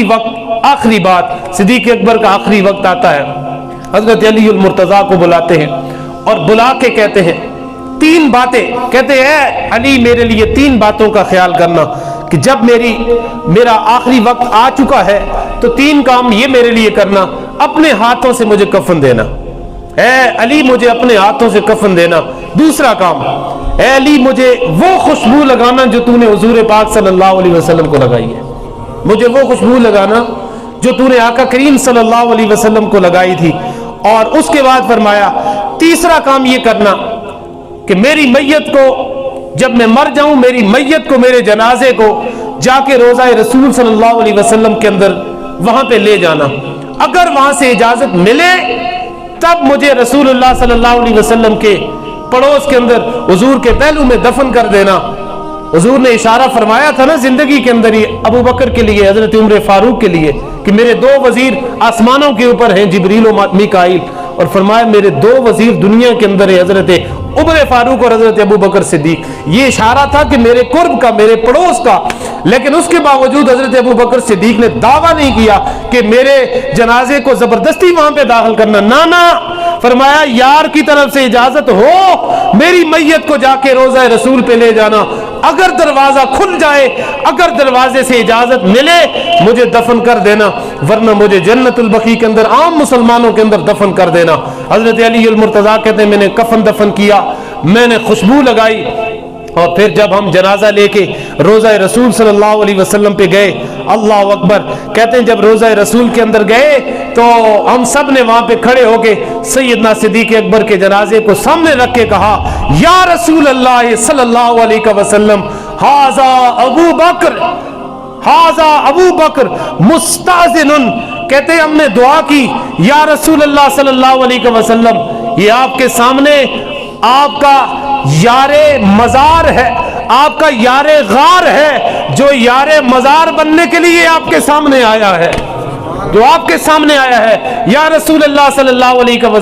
वक्त आखिरी बात, सिद्दीक अकबर का आखिरी वक्त आता है, हजरत अली मुर्तजा को बुलाते हैं और बुला के कहते हैं तीन बातें, कहते हैं अली मेरे लिए तीन बातों का ख्याल करना कि जब मेरा आखिरी वक्त आ चुका है तो तीन काम ये मेरे लिए करना, अपने हाथों से मुझे कफन देना, ऐ अली मुझे अपने हाथों से कफन देना। दूसरा काम, ऐ अली मुझे वो खुशबू लगाना जो तूने हुजूर पाक सल्लल्लाहु अलैहि वसल्लम को लगाई है, मुझे वो खुशबू लगाना जो तूने आका करीम सल्लल्लाहु अलैहि वसल्लम को लगाई थी। और उसके बाद फरमाया तीसरा काम ये करना कि मेरी मैयत को, जब मैं मर जाऊं, मेरी मैयत को, मेरे जनाजे को जाके रोज़ा रसूल सल्लल्लाहु अलैहि वसल्लम के अंदर वहां पे ले जाना, अगर वहां से इजाजत मिले तब मुझे रसूलुल्लाह सल्लल्लाहु अलैहि वसल्लम के पड़ोस के अंदर हुजूर के पहलू में दफन कर देना। हुजूर ने इशारा फरमाया था ना जिंदगी के अंदर ही अबू बकर के लिए, हजरत उमर फारूक के लिए, कि मेरे दो वजीर आसमानों के ऊपर हैं, जिब्रील और मीकाईल, और फरमाया मेरे दो वजीर दुनिया के अंदर है, हजरत उमर फारूक और हजरत अबू बकर सिद्दीक। ये इशारा था कि मेरे कुर्ब का, मेरे पड़ोस का। लेकिन उसके बावजूद हजरत अबू बकर सिद्दीक ने दावा नहीं किया कि मेरे जनाजे को जबरदस्ती वहां पे दाखिल करना, ना ना, फरमाया यार की तरफ से इजाजत हो मेरी मैयत को जाके रोज़ा रसूल पे ले जाना, अगर दरवाजा खुल जाए, अगर दरवाजे से इजाजत मिले मुझे दफन कर देना, वरना मुझे जन्नतुल बकी के अंदर आम मुसलमानों के अंदर दफन कर देना। हजरत अली मुर्तजा कहते हैं मैंने कफन दफन किया, मैंने खुशबू लगाई, और फिर जब हम जनाजा लेके रोज़ा रसूल सल्लल्लाहु अलैहि वसल्लम पे गए, अल्लाह अकबर, कहते हैं जब रोज़ा रसूल के अंदर गए तो हम सब ने वहां पे खड़े होके सैयदना सिद्दीक अकबर के जनाजे को सामने रख के कहा, या रसूल अल्लाह सल्लल्लाहु अलैहि वसल्लम, हाजा अबू बकर, हाजा अबू बकर मुस्ताज़िनुन। कहते हैं हमने दुआ की, या रसूल अल्लाह सल्लल्लाहु अलैहि वसल्लम, ये आपके सामने आपका यारे मजार है, आपका यारे गार है, जो यारे मजार बनने के लिए आपके सामने आया है, जो आपके सामने आया है, या रसूल अल्लाह सल्लल्लाहु अलैहि वसल्लम।